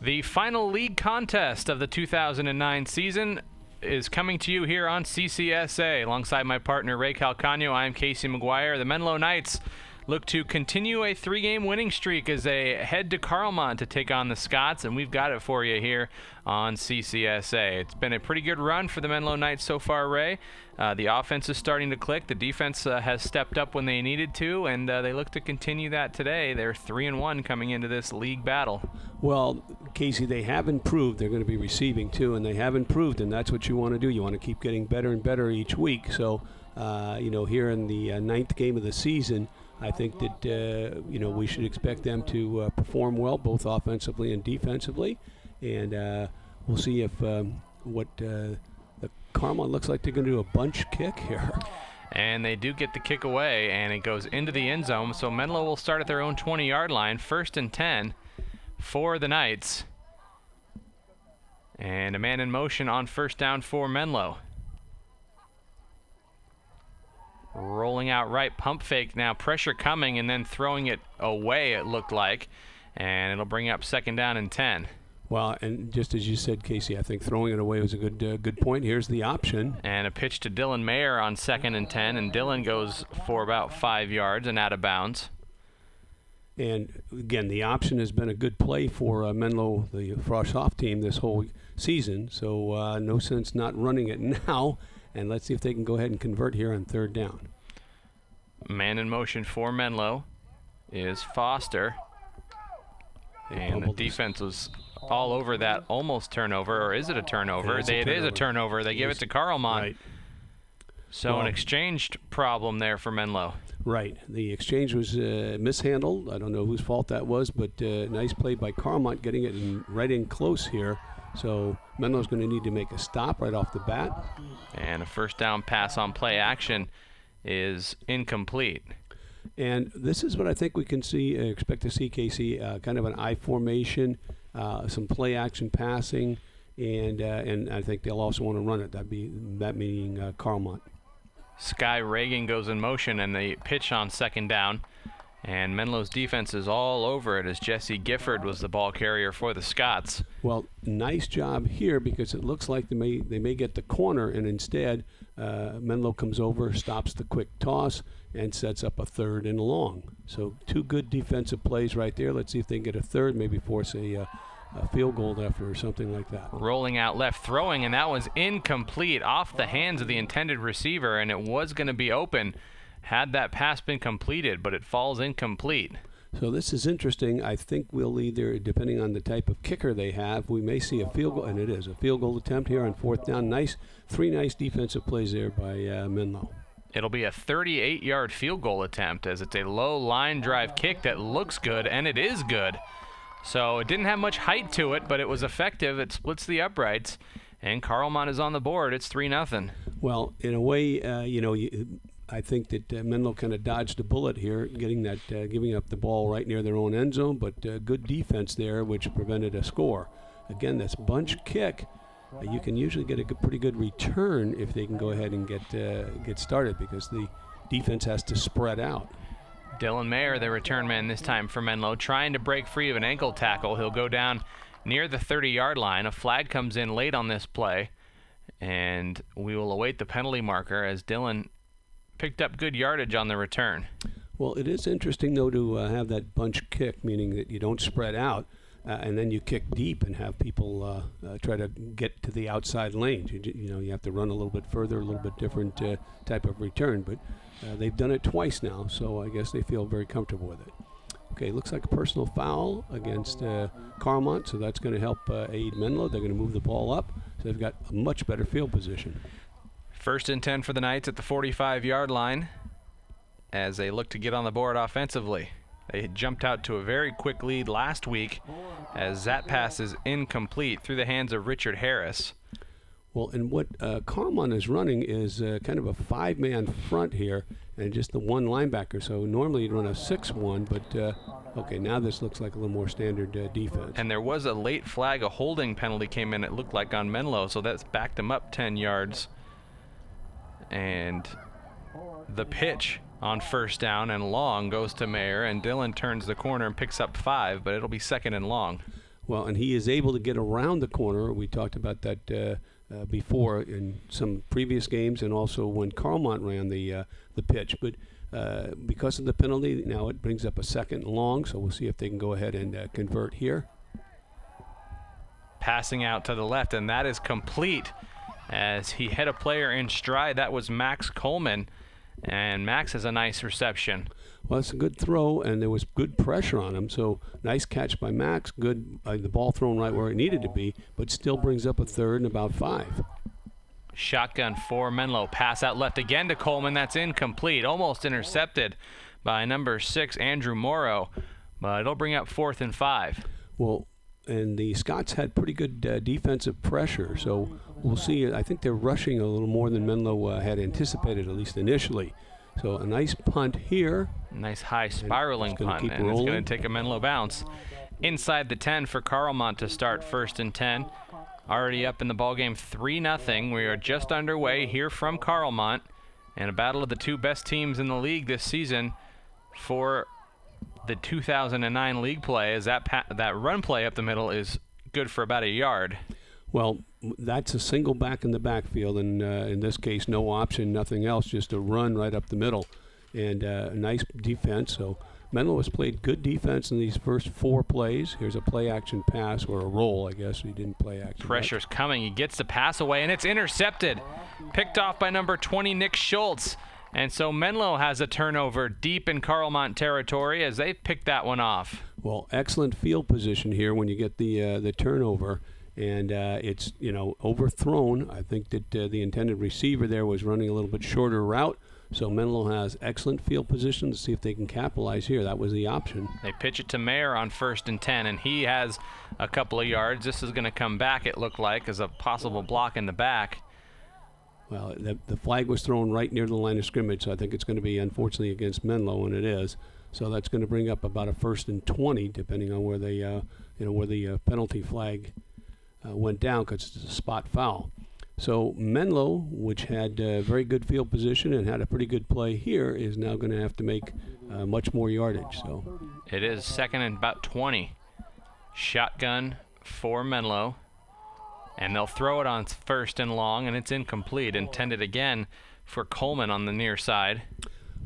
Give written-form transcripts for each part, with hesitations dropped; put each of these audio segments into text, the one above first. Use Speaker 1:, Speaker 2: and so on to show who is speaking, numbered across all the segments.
Speaker 1: The final league contest of the 2009 season is coming to you here on CCSA. Alongside my partner Ray Calcagno, I'm Casey McGuire. The Menlo Knights look to continue a 3-game winning streak as they head to Carlmont to take on the Scots, and we've got it for you here on CCSA. It's been a pretty good run for the Menlo Knights so far, Ray. The offense is starting to click. The defense has stepped up when they needed to, and they look to continue that today. They're 3-1 coming into this league battle.
Speaker 2: Well, Casey, they have improved. They're going to be receiving too, and they have improved, and that's what you want to do. You want to keep getting better and better each week. So, here in the ninth game of the season, I think that, we should expect them to perform well, both offensively and defensively. And we'll see if what the Carlmont looks like they're going to do a bunch kick here.
Speaker 1: And they do get the kick away, and it goes into the end zone. So Menlo will start at their own 20-yard line, 1st and 10 for the Knights. And a man in motion on first down for Menlo. Rolling out right, pump fake now, pressure coming, and then throwing it away, it looked like. And it'll bring up 2nd down and 10.
Speaker 2: Well, and just as you said, Casey, I think throwing it away was a good point. Here's the option.
Speaker 1: And a pitch to Dylan Mayer on 2nd and 10, and Dylan goes for about 5 yards and out of bounds.
Speaker 2: And again, the option has been a good play for Menlo, the Frost-Off team, this whole season. So no sense not running it now. And let's see if they can go ahead and convert here on 3rd down.
Speaker 1: Man in motion for Menlo is Foster. And the defense was all over that almost turnover, or is it a turnover? It is a turnover. They give it to Carlmont. Right. So an exchange problem there for Menlo.
Speaker 2: Right. The exchange was mishandled. I don't know whose fault that was, but nice play by Carlmont getting it right in close here. So Menlo's going to need to make a stop right off the bat.
Speaker 1: And a first down pass on play action is incomplete.
Speaker 2: And this is what I think we can see, expect to see, Casey, kind of an I formation, some play action passing, and I think they'll also want to run it. That meaning Carlmont.
Speaker 1: Sky Reagan goes in motion, and the pitch on 2nd down. And Menlo's defense is all over it as Jesse Gifford was the ball carrier for the Scots.
Speaker 2: Well, nice job here because it looks like they may get the corner, and instead Menlo comes over, stops the quick toss, and sets up a 3rd and long. So 2 good defensive plays right there. Let's see if they can get a 3rd, maybe force a field goal after or something like that.
Speaker 1: Rolling out left, throwing, and that was incomplete off the hands of the intended receiver, and it was going to be open had that pass been completed, but it falls incomplete.
Speaker 2: So this is interesting. I think we'll either, depending on the type of kicker they have, we may see a field goal, and it is a field goal attempt here on 4th down. 3 nice defensive plays there by Menlo.
Speaker 1: It'll be a 38-yard field goal attempt as it's a low line drive kick that looks good, and it is good. So it didn't have much height to it, but it was effective. It splits the uprights, and Carlmont is on the board. It's 3-0.
Speaker 2: Well, in a way, I think that Menlo kind of dodged a bullet here, giving up the ball right near their own end zone, but good defense there, which prevented a score. Again, this bunch kick, you can usually get a pretty good return if they can go ahead and get started because the defense has to spread out.
Speaker 1: Dylan Mayer, the return man this time for Menlo, trying to break free of an ankle tackle. He'll go down near the 30-yard line. A flag comes in late on this play, and we will await the penalty marker as Dylan picked up good yardage on the return.
Speaker 2: Well, it is interesting, though, to have that bunch kick, meaning that you don't spread out, and then you kick deep and have people try to get to the outside lanes. You have to run a little bit further, a little bit different type of return. But they've done it twice now, so I guess they feel very comfortable with it. Okay, looks like a personal foul against Carlmont, so that's going to help aid Menlo. They're going to move the ball up, so they've got a much better field position.
Speaker 1: 1st and 10 for the Knights at the 45-yard line as they look to get on the board offensively. They had jumped out to a very quick lead last week as that pass is incomplete through the hands of Richard Harris.
Speaker 2: Well, and what Carlmont is running is kind of a 5-man front here and just the 1 linebacker. So normally you'd run a 6-1, but okay, now this looks like a little more standard defense.
Speaker 1: And there was a late flag, a holding penalty came in, it looked like, on Menlo, so that's backed them up 10 yards. And the pitch on 1st down and long goes to Mayer, and Dylan turns the corner and picks up 5, but it'll be 2nd and long.
Speaker 2: Well, and he is able to get around the corner. We talked about that before in some previous games, and also when Carlmont ran the pitch. But because of the penalty, now it brings up a 2nd and long. So we'll see if they can go ahead and convert here.
Speaker 1: Passing out to the left, and that is complete as he hit a player in stride. That was Max Coleman, and Max has a nice reception.
Speaker 2: Well, it's a good throw, and there was good pressure on him. So nice catch by Max. Good, the ball thrown right where it needed to be, but still brings up a 3rd and about 5.
Speaker 1: Shotgun for Menlo. Pass out left again to Coleman. That's incomplete. Almost intercepted by number 6, Andrew Morrow, but it'll bring up 4th and 5.
Speaker 2: Well, and the Scots had pretty good defensive pressure, so we'll see. I think they're rushing a little more than Menlo had anticipated, at least initially. So a nice punt here.
Speaker 1: Nice high spiraling punt, and it's going to take a Menlo bounce. Inside the 10 for Carlmont to start 1st and 10. Already up in the ballgame 3-0. We are just underway here from Carlmont, and a battle of the 2 best teams in the league this season for the 2009 league play, as that run play up the middle is good for about a yard.
Speaker 2: Well, that's a single back in the backfield, and in this case, no option, nothing else, just a run right up the middle, and a nice defense. So Menlo has played good defense in these first 4 plays. Here's a play-action pass, or a roll, I guess. He didn't play action.
Speaker 1: Pressure's coming. He gets the pass away, and it's intercepted. Picked off by number 20, Nick Schultz. And so Menlo has a turnover deep in Carlmont territory as they pick that one off.
Speaker 2: Well, excellent field position here when you get the turnover. And it's, overthrown. I think that the intended receiver there was running a little bit shorter route. So Menlo has excellent field position to see if they can capitalize here. That was the option.
Speaker 1: They pitch it to Mayer on 1st and 10, and he has a couple of yards. This is going to come back, it looked like, as a possible block in the back.
Speaker 2: Well, the flag was thrown right near the line of scrimmage, so I think it's going to be, unfortunately, against Menlo, and it is. So that's going to bring up about a 1st and 20, depending on where the penalty flag went down, because it's a spot foul. So Menlo, which had very good field position and had a pretty good play here, is now going to have to make much more yardage. So
Speaker 1: it is 2nd and about 20. Shotgun for Menlo. And they'll throw it on 1st and long, and it's incomplete. Intended again for Coleman on the near side.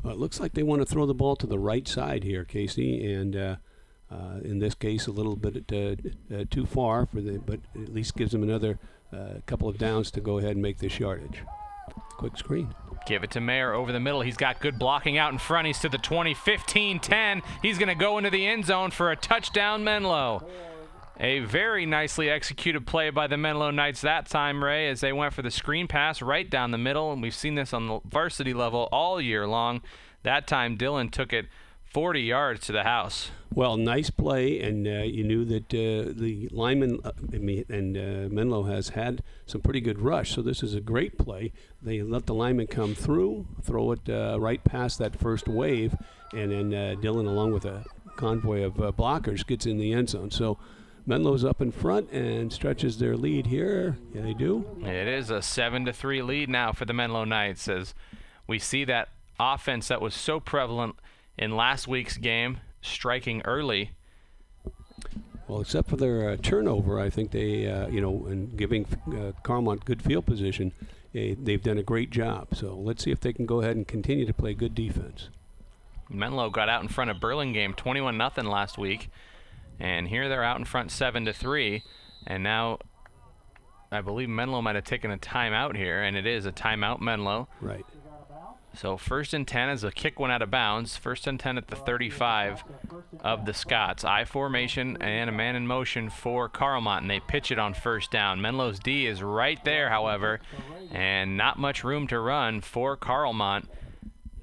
Speaker 2: Well, it looks like they want to throw the ball to the right side here, Casey, and in this case a little bit too far but at least gives them another couple of downs to go ahead and make this yardage. Quick screen.
Speaker 1: Give it to Mayer over the middle. He's got good blocking out in front. He's to the 20, 15, 10. He's going to go into the end zone for a touchdown, Menlo. A very nicely executed play by the Menlo Knights that time, Ray, as they went for the screen pass right down the middle, and we've seen this on the varsity level all year long. That time, Dillon took it 40 yards to the house.
Speaker 2: Well, nice play, and you knew that the lineman and Menlo has had some pretty good rush, so this is a great play. They let the lineman come through, throw it right past that first wave, and then Dillon, along with a convoy of blockers, gets in the end zone. So Menlo's up in front and stretches their lead here. Yeah, they do.
Speaker 1: It is a 7-3 lead now for the Menlo Knights, as we see that offense that was so prevalent in last week's game, striking early.
Speaker 2: Well, except for their turnover, I think they, and giving Carlmont good field position, they've done a great job. So let's see if they can go ahead and continue to play good defense.
Speaker 1: Menlo got out in front of Burlingame 21-0 last week. And here they're out in front 7-3, and now I believe Menlo might have taken a timeout here, and it is a timeout, Menlo.
Speaker 2: Right.
Speaker 1: So 1st and 10 as a kick went out of bounds. 1st and 10 at the 35 of the Scots. I formation and a man in motion for Carlmont, and they pitch it on 1st down. Menlo's D is right there, however, and not much room to run for Carlmont,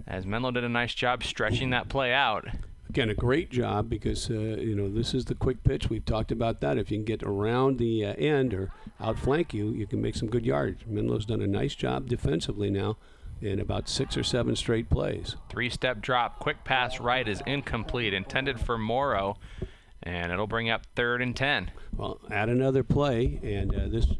Speaker 1: as Menlo did a nice job stretching that play out.
Speaker 2: Again, a great job because, this is the quick pitch. We've talked about that. If you can get around the end or outflank you can make some good yardage. Menlo's done a nice job defensively now in about 6 or 7 straight plays. 3-step
Speaker 1: drop, quick pass right is incomplete, intended for Morrow, and it'll bring up 3rd and 10.
Speaker 2: Well, add another play, and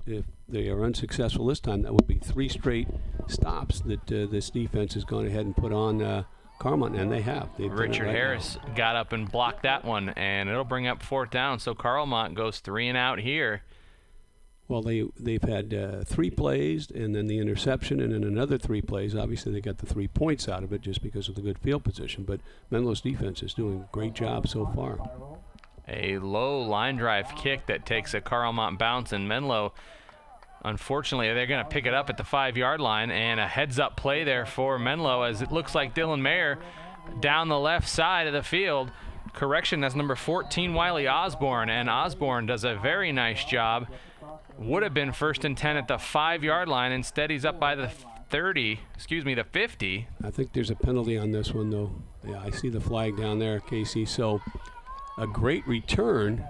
Speaker 2: if they are unsuccessful this time, that would be 3 straight stops that this defense has gone ahead and put on Carlmont, and they have.
Speaker 1: Richard Harris got up and blocked that one, and it'll bring up 4th down. So Carlmont goes 3 and out here.
Speaker 2: Well, they've had 3 plays, and then the interception, and then another 3 plays. Obviously, they got the 3 points out of it just because of the good field position. But Menlo's defense is doing a great job so far.
Speaker 1: A low line drive kick that takes a Carlmont bounce, and Menlo, unfortunately, they're going to pick it up at the 5-yard line, and a heads-up play there for Menlo as it looks like Dylan Mayer down the left side of the field. Correction, that's number 14, Wiley Osborne, and Osborne does a very nice job. Would have been 1st and 10 at the 5-yard line. Instead, he's up by the 50.
Speaker 2: I think there's a penalty on this one, though. Yeah, I see the flag down there, Casey. So a great return,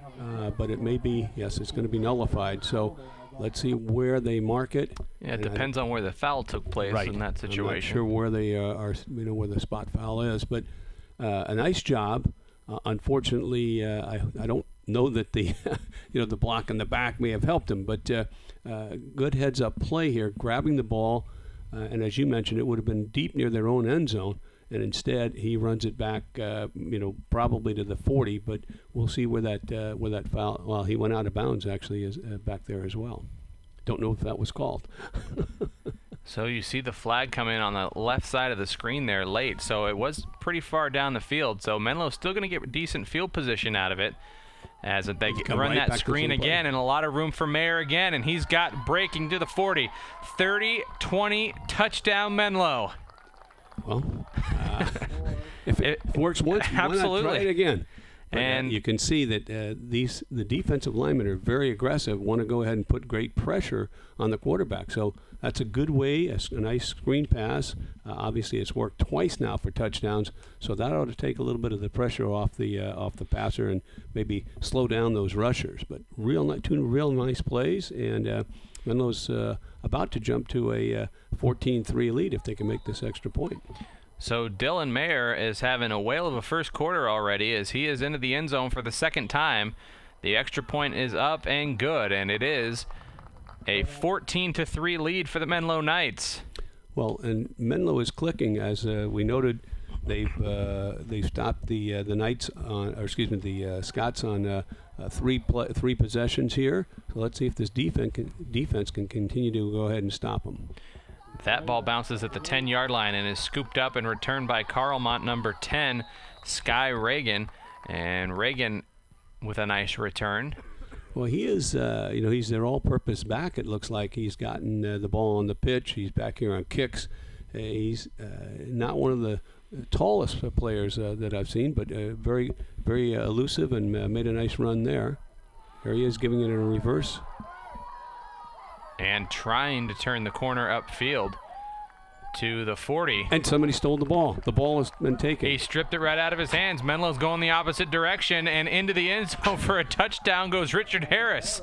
Speaker 2: but it may be, yes, it's going to be nullified. So let's see where they mark it.
Speaker 1: Yeah, it depends on where the foul took place in that situation.
Speaker 2: I'm not sure where they are, where the spot foul is, but a nice job. Unfortunately, I don't know that the the block in the back may have helped him, but good heads-up play here, grabbing the ball, and as you mentioned, it would have been deep near their own end zone, and instead he runs it back, probably to the 40, but we'll see where that foul. Well, he went out of bounds actually, is back there as well. Don't know if that was called.
Speaker 1: So you see the flag come in on the left side of the screen there late, so it was pretty far down the field. So Menlo's still going to get decent field position out of it as they run that screen again, and a lot of room for Mayer again, and he's got breaking to the 40. 30-20, touchdown Menlo.
Speaker 2: Well, if it works once,
Speaker 1: absolutely.
Speaker 2: Why not try it again?
Speaker 1: And
Speaker 2: you can see that the defensive linemen are very aggressive, want to go ahead and put great pressure on the quarterback. So that's a good way, a nice screen pass. Obviously, it's worked twice now for touchdowns, so that ought to take a little bit of the pressure off the passer and maybe slow down those rushers. But two real nice plays, and Menlo's about to jump to a 14-3 lead if they can make this extra point.
Speaker 1: So Dylan Mayer is having a whale of a first quarter already as he is into the end zone for the 2nd time. The extra point is up and good, and it is a 14-3 lead for the Menlo Knights. Well,
Speaker 2: and Menlo is clicking, as we noted. They've stopped the Knights on, or excuse me, the Scots on 3 possessions here. So let's see if this defense can continue to go ahead and stop them.
Speaker 1: That ball bounces at the 10-yard line and is scooped up and returned by Carlmont number 10, Sky Reagan. And Reagan with a nice return.
Speaker 2: Well, he is, he's their all-purpose back. It looks like he's gotten the ball on the pitch. He's back here on kicks. He's not one of the tallest players that I've seen, but very, very elusive and made a nice run there. There he is, giving it a reverse.
Speaker 1: And trying to turn the corner upfield to the 40.
Speaker 2: And somebody stole the ball. The ball has been taken.
Speaker 1: He stripped it right out of his hands. Menlo's going the opposite direction, and into the end zone for a touchdown goes Richard Harris.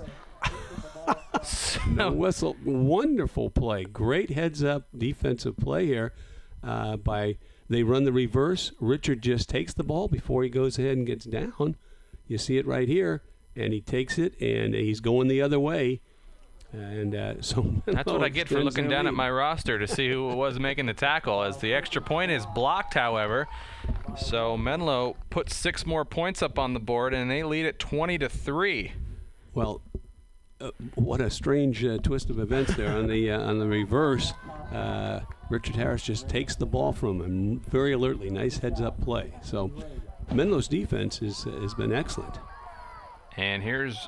Speaker 2: No whistle. Wonderful play. Great heads-up defensive play here. They run the reverse. Richard just takes the ball before he goes ahead and gets down. You see it right here, and he takes it, and he's going the other way. And so
Speaker 1: that's what I get for looking down at my roster to see who was making the tackle, as the extra point is blocked, however. So Menlo puts 6 more points up on the board, and they lead at 20-3.
Speaker 2: Well, what a strange twist of events there on the reverse. Richard Harris just takes the ball from him very alertly. Nice heads-up play. So Menlo's defense has been excellent.
Speaker 1: And here's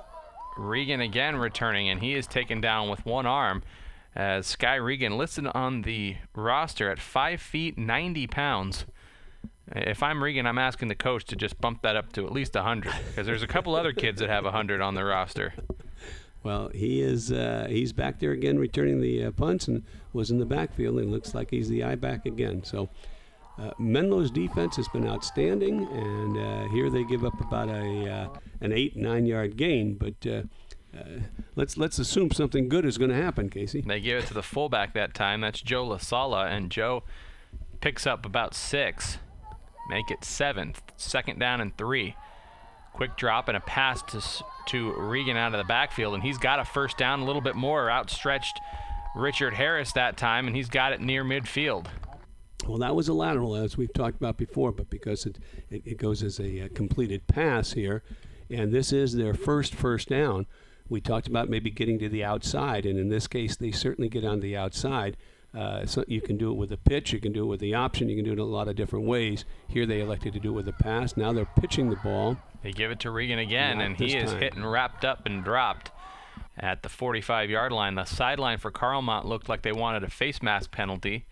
Speaker 1: Regan again returning, and he is taken down with one arm as Sky Regan listed on the roster at 5 feet 90 pounds. If I'm Regan, I'm asking the coach to just bump that up to at least 100, because there's a couple other kids that have 100 on the roster.
Speaker 2: Well, he's back there again returning the punts and was in the backfield, and looks like he's the I-back again. So Menlo's defense has been outstanding, and here they give up about an 8-9 yard gain, but let's assume something good is going to happen, Casey.
Speaker 1: They give it to the fullback that time. That's Joe LaSala, and Joe picks up about 6. Make it 7th. 2nd down and 3. Quick drop and a pass to Regan out of the backfield, and he's got a first down, a little bit more. Outstretched Richard Harris that time, and he's got it near midfield.
Speaker 2: Well, that was a lateral, as we've talked about before, but because it goes as a completed pass here, and this is their first down. We talked about maybe getting to the outside, and in this case, they certainly get on the outside. So you can do it with a pitch, you can do it with the option, you can do it in a lot of different ways. Here they elected to do it with a pass. Now they're pitching the ball.
Speaker 1: They give it to Regan again, and he is hit and wrapped up and dropped at the 45-yard line. The sideline for Carlmont looked like they wanted a face mask penalty,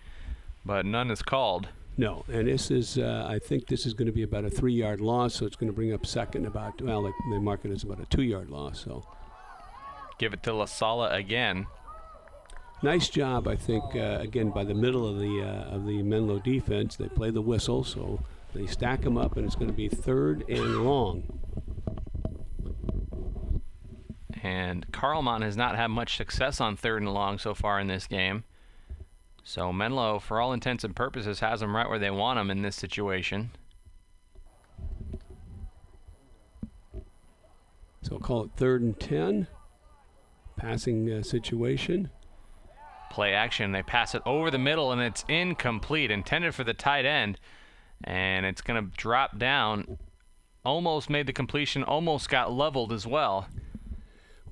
Speaker 1: but none is called.
Speaker 2: No, and this is, I think this is going to be about a 3-yard loss, so it's going to bring up second about, well, they mark it as about a 2-yard loss. So
Speaker 1: give it to La Sala again.
Speaker 2: Nice job, I think, again, by the middle of the Menlo defense. They play the whistle, so they stack them up, and it's going to be 3rd and long.
Speaker 1: And Carlmont has not had much success on 3rd and long so far in this game. So Menlo, for all intents and purposes, has them right where they want them in this situation.
Speaker 2: So we'll call it 3rd and 10. Passing situation.
Speaker 1: Play action. They pass it over the middle, and it's incomplete. Intended for the tight end. And it's going to drop down. Almost made the completion. Almost got leveled as well.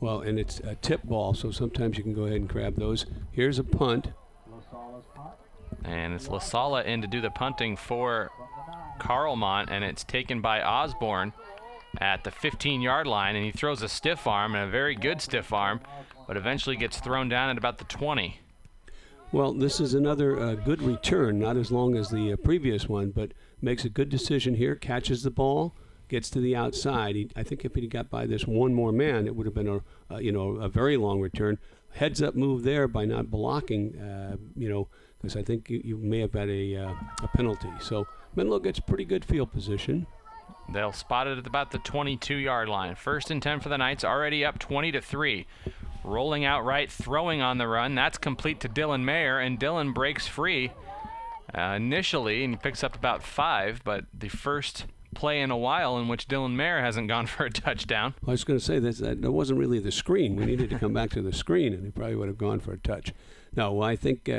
Speaker 2: Well, and it's a tip ball, so sometimes you can go ahead and grab those. Here's a punt.
Speaker 1: And it's La Sala in to do the punting for Carlmont, and it's taken by Osborne at the 15-yard line, and he throws a stiff arm, and a very good stiff arm, but eventually gets thrown down at about the 20.
Speaker 2: Well, this is another good return, not as long as the previous one, but makes a good decision here, catches the ball, gets to the outside. I think if he got by this one more man, it would have been a very long return. Heads up move there by not blocking, because I think you may have had a penalty. So Menlo gets pretty good field position.
Speaker 1: They'll spot it at about the 22-yard line. 1st and 10 for the Knights, already up 20-3. Rolling out right, throwing on the run. That's complete to Dylan Mayer, and Dylan breaks free initially, and he picks up about 5, but the first play in a while in which Dylan Mayer hasn't gone for a touchdown.
Speaker 2: I was going to say that wasn't really the screen. We needed to come back to the screen, and he probably would have gone for a touch. No, I think,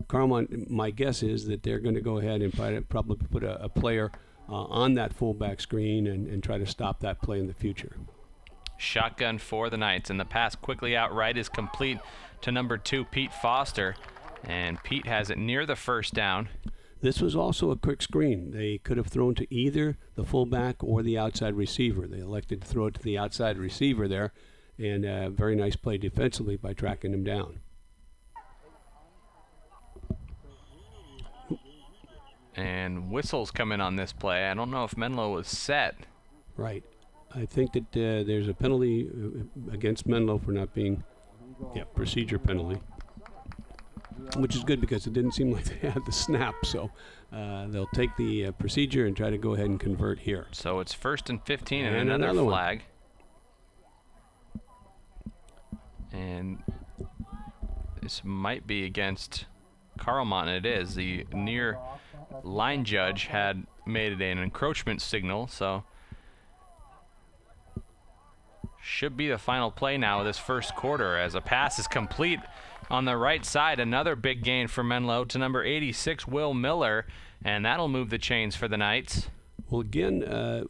Speaker 2: Carlmont, my guess is that they're going to go ahead and probably put a player on that fullback screen and try to stop that play in the future.
Speaker 1: Shotgun for the Knights, and the pass quickly out right is complete to number 2, Pete Foster, and Pete has it near the 1st down.
Speaker 2: This was also a quick screen. They could have thrown to either the fullback or the outside receiver. They elected to throw it to the outside receiver there, and a very nice play defensively by tracking him down.
Speaker 1: And whistles come in on this play. I don't know if Menlo was set.
Speaker 2: Right. I think that there's a penalty against Menlo for not being, procedure penalty, which is good because it didn't seem like they had the snap. So they'll take the procedure and try to go ahead and convert here.
Speaker 1: So it's 1st and 15 and another flag. And this might be against Carlmont, and it is. The near line judge had made it an encroachment signal, so should be the final play now of this first quarter as a pass is complete on the right side. Another big gain for Menlo to number 86, Will Miller, and that'll move the chains for the Knights.
Speaker 2: Well, again,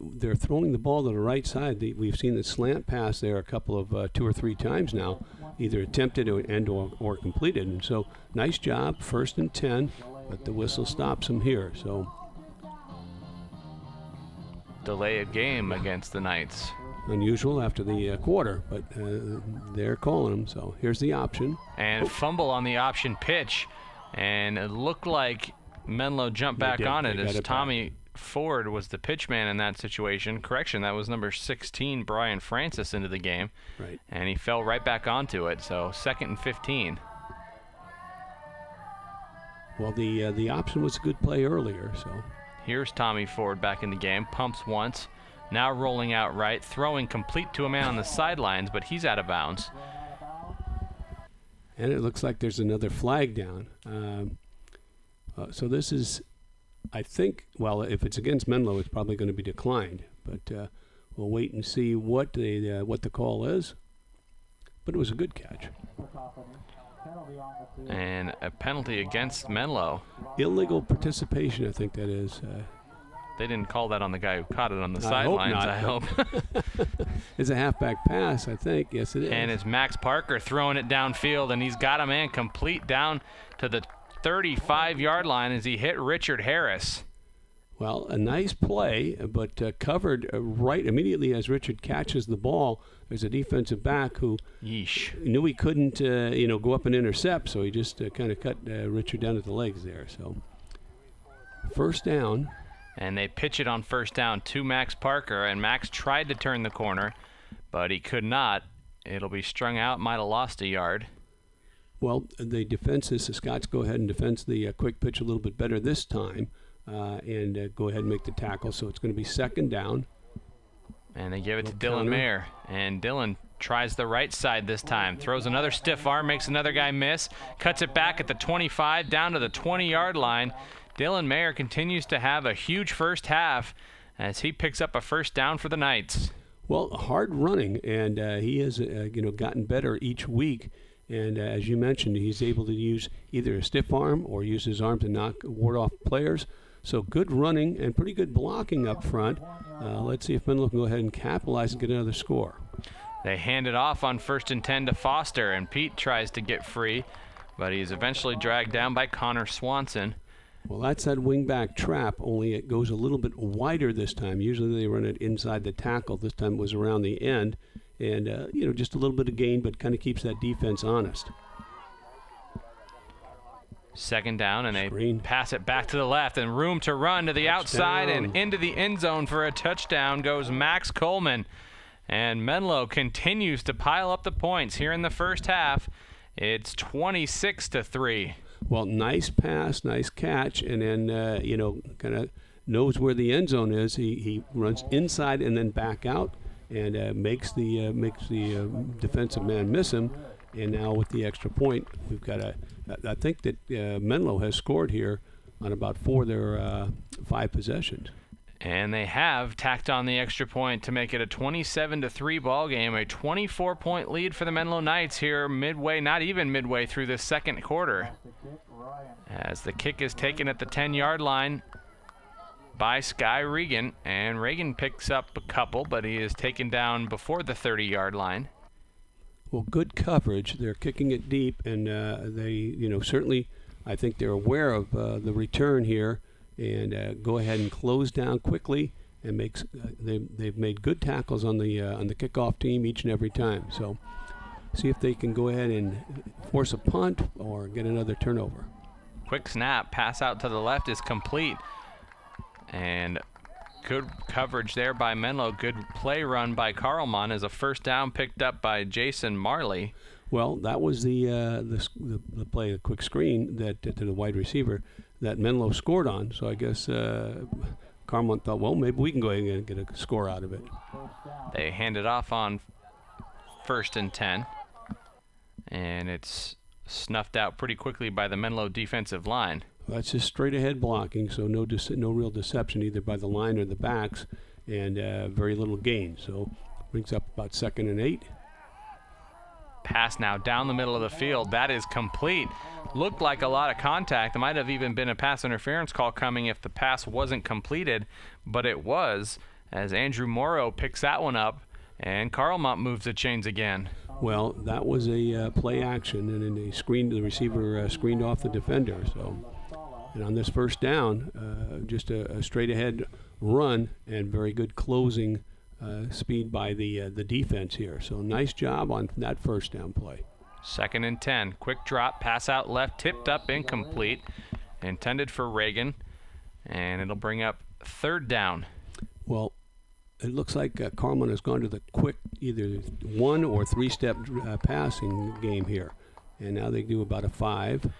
Speaker 2: they're throwing the ball to the right side. We've seen the slant pass there a couple of 2 or 3 times now, either attempted or completed. And so, nice job, 1st and 10, but the whistle stops them here. So,
Speaker 1: delay of game against the Knights.
Speaker 2: Unusual after the quarter, but they're calling them. So here's the option.
Speaker 1: And fumble on the option pitch, and it looked like Menlo jumped back on it as Tommy Ford was the pitch man in that situation. Correction, that was number 16, Brian Francis, into the game.
Speaker 2: Right.
Speaker 1: And he fell right back onto it, so 2nd and 15.
Speaker 2: Well, the option was a good play earlier, so.
Speaker 1: Here's Tommy Ford back in the game, pumps once, now rolling out right, throwing complete to a man on the sidelines, but he's out of bounds.
Speaker 2: And it looks like there's another flag down. So this is, I think, well, if it's against Menlo, it's probably going to be declined. But we'll wait and see what the call is. But it was a good catch.
Speaker 1: And a penalty against Menlo.
Speaker 2: Illegal participation, I think that is.
Speaker 1: They didn't call that on the guy who caught it on the
Speaker 2: I hope
Speaker 1: sidelines,
Speaker 2: not.
Speaker 1: I hope.
Speaker 2: It's a halfback pass, I think. Yes, it is.
Speaker 1: And it's Max Parker throwing it downfield, and he's got a man complete down to the 35-yard line as he hit Richard Harris.
Speaker 2: Well, a nice play, but covered right immediately as Richard catches the ball. There's a defensive back who knew he couldn't, go up and intercept, so he just kind of cut Richard down at the legs there. So, first down.
Speaker 1: And they pitch it on first down to Max Parker, and Max tried to turn the corner, but he could not. It'll be strung out, might have lost a yard.
Speaker 2: Well, the defenses, the Scots go ahead and defense the quick pitch a little bit better this time. And go ahead and make the tackle. So it's going to be second down.
Speaker 1: And they give it to Dylan Mayer. And Dylan tries the right side this time. Throws another stiff arm, makes another guy miss. Cuts it back at the 25, down to the 20-yard line. Dylan Mayer continues to have a huge first half as he picks up a first down for the Knights.
Speaker 2: Well, hard running, and he has gotten better each week. And as you mentioned, he's able to use either a stiff arm or use his arm to ward off players. So good running and pretty good blocking up front. Let's see if Menlo can go ahead and capitalize and get another score.
Speaker 1: They hand it off on 1st and 10 to Foster, and Pete tries to get free, but he's eventually dragged down by Connor Swanson.
Speaker 2: Well, that's that wingback trap, only it goes a little bit wider this time. Usually they run it inside the tackle. This time it was around the end. And, just a little bit of gain, but kind of keeps that defense honest.
Speaker 1: Second down, and they pass it back to the left, and room to run to the outside and into the end zone for a touchdown goes Max Coleman. And Menlo continues to pile up the points here in the first half. It's 26-3.
Speaker 2: Well, nice pass, nice catch, and then, kind of knows where the end zone is. He runs inside and then back out and makes the defensive man miss him. And now with the extra point, we've got I think that Menlo has scored here on about 4 of their 5 possessions.
Speaker 1: And they have tacked on the extra point to make it a 27-3 ball game, a 24-point lead for the Menlo Knights here not even midway through the second quarter. As the kick is taken at the 10-yard line by Sky Regan, and Regan picks up a couple, but he is taken down before the 30-yard line.
Speaker 2: Well, good coverage. They're kicking it deep, and they, certainly, I think they're aware of the return here, and go ahead and close down quickly. And they've made good tackles on the kickoff team each and every time. So, see if they can go ahead and force a punt or get another turnover.
Speaker 1: Quick snap, pass out to the left is complete, and good coverage there by Menlo. Good play run by Carlmont as a first down picked up by Jason Marley.
Speaker 2: Well, that was the play, a quick screen that to the wide receiver that Menlo scored on. So I guess Carlmont thought, well, maybe we can go ahead and get a score out of it.
Speaker 1: They hand it off on 1st and 10, and it's snuffed out pretty quickly by the Menlo defensive line.
Speaker 2: Well, that's just straight ahead blocking, so no real deception either by the line or the backs, and very little gain. So brings up about 2nd and 8.
Speaker 1: Pass now down the middle of the field. That is complete. Looked like a lot of contact. There might have even been a pass interference call coming if the pass wasn't completed, but it was, as Andrew Morrow picks that one up, and Carlmont moves the chains again.
Speaker 2: Well, that was a play action, and then the receiver screened off the defender. So, and on this first down, just a straight ahead run and very good closing speed by the defense here. So nice job on that first down play.
Speaker 1: 2nd and 10. Quick drop, pass out left, tipped up, incomplete. Intended for Reagan, and it'll bring up 3rd down.
Speaker 2: Well, it looks like Carlmont has gone to the quick either 1 or 3-step passing game here. And now they do about a 5.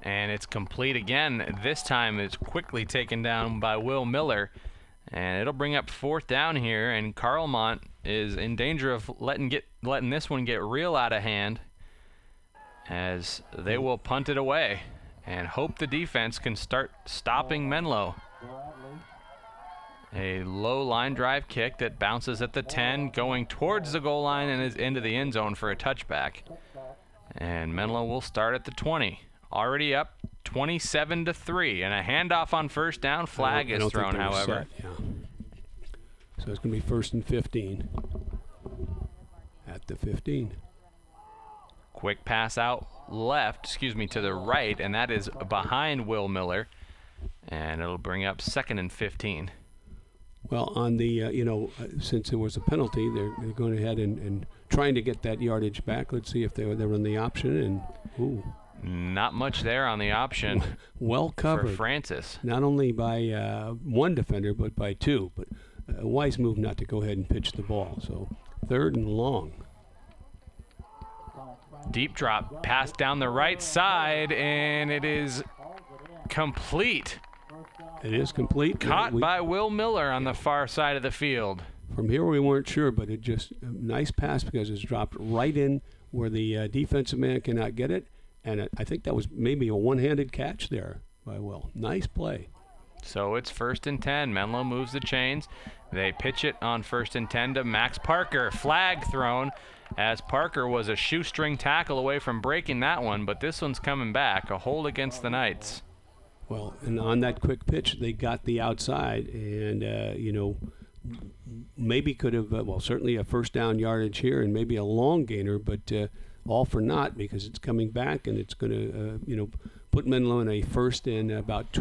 Speaker 1: And it's complete again. This time it's quickly taken down by Will Miller. And it'll bring up 4th down here, and Carlmont is in danger of letting this one get real out of hand, as they will punt it away and hope the defense can start stopping Menlo. A low line drive kick that bounces at the 10, going towards the goal line and is into the end zone for a touchback. And Menlo will start at the 20. Already up 27-3. And a handoff on first down. Flag is thrown, however.
Speaker 2: Set, yeah. So it's going to be 1st and 15 at the 15.
Speaker 1: Quick pass out left, to the right, and that is behind Will Miller. And it'll bring up 2nd and 15.
Speaker 2: Well, on the, since there was a penalty, they're going ahead and trying to get that yardage back. Let's see if they run the option. And ooh.
Speaker 1: Not much there on the option.
Speaker 2: Well covered.
Speaker 1: For Francis.
Speaker 2: Not only by one defender, but by two. But a wise move not to go ahead and pitch the ball. So 3rd and long.
Speaker 1: Deep drop, pass down the right side, and it is complete.
Speaker 2: It is complete.
Speaker 1: Caught by Will Miller on the far side of the field.
Speaker 2: From here we weren't sure, but it just a nice pass because it's dropped right in where the defensive man cannot get it. And I think that was maybe a one-handed catch there by Will. Nice play.
Speaker 1: So it's 1st and 10. Menlo moves the chains. They pitch it on 1st and 10 to Max Parker. Flag thrown as Parker was a shoestring tackle away from breaking that one, but this one's coming back. A hold against the Knights.
Speaker 2: Well, and on that quick pitch, they got the outside and, maybe could have, certainly a first down yardage here and maybe a long gainer, but all for naught because it's coming back and it's going to, put Menlo in a 1st and about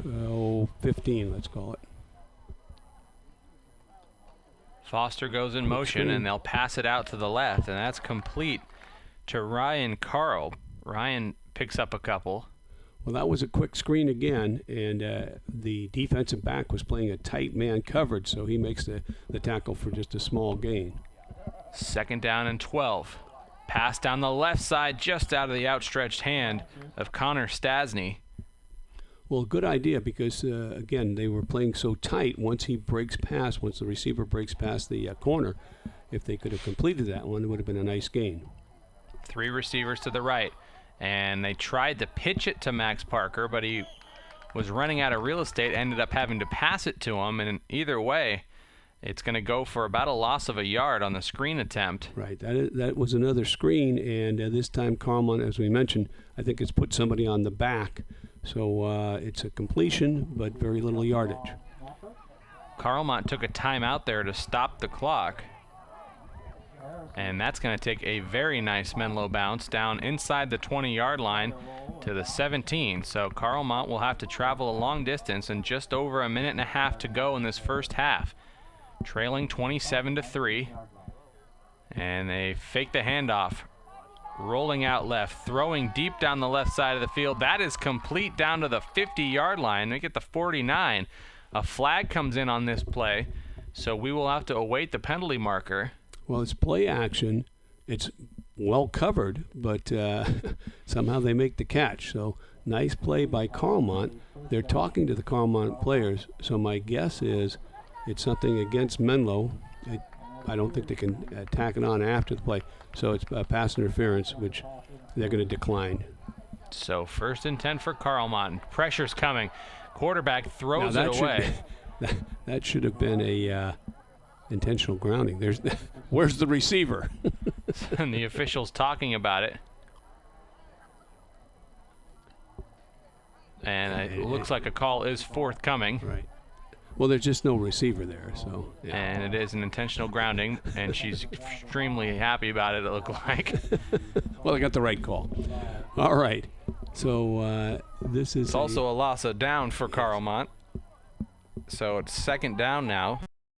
Speaker 2: 15, let's call it.
Speaker 1: Foster goes in motion, and they'll pass it out to the left, and that's complete to Ryan Carl. Ryan picks up a couple.
Speaker 2: Well, that was a quick screen again, and the defensive back was playing a tight man coverage, so he makes the tackle for just a small gain.
Speaker 1: 2nd down and 12. Pass down the left side, just out of the outstretched hand of Connor Stasny.
Speaker 2: Well, good idea because, again, they were playing so tight. Once the receiver breaks past the corner, if they could have completed that one, it would have been a nice gain.
Speaker 1: 3 receivers to the right, and they tried to pitch it to Max Parker, but he was running out of real estate, ended up having to pass it to him, and either way, it's going to go for about a loss of a yard on the screen attempt.
Speaker 2: Right. That was another screen, and this time Carlmont, as we mentioned, I think it's put somebody on the back. So it's a completion, but very little yardage.
Speaker 1: Carlmont took a timeout there to stop the clock. And that's going to take a very nice Menlo bounce down inside the 20-yard line to the 17. So Carlmont will have to travel a long distance and just over a minute and a half to go in this first half. Trailing 27-3. And they fake the handoff. Rolling out left, throwing deep down the left side of the field. That is complete down to the 50-yard line. They get the 49. A flag comes in on this play, so we will have to await the penalty marker.
Speaker 2: Well, it's play action. It's well covered, but somehow they make the catch. So nice play by Carlmont. They're talking to the Carlmont players, so my guess is it's something against Menlo. I don't think they can tack it on after the play. So it's pass interference, which they're going to decline.
Speaker 1: So 1st and 10 for Carlmont. Pressure's coming. Quarterback throws it away.
Speaker 2: That should have been a intentional grounding. Where's the receiver?
Speaker 1: And the officials talking about it. And it looks like a call is forthcoming.
Speaker 2: Right. Well, there's just no receiver there, so. Yeah.
Speaker 1: And it is an intentional grounding, and she's extremely happy about it looked like.
Speaker 2: Well, I got the right call. All right. So this is.
Speaker 1: It's also a loss of down for Carlmont. So it's 2nd down now.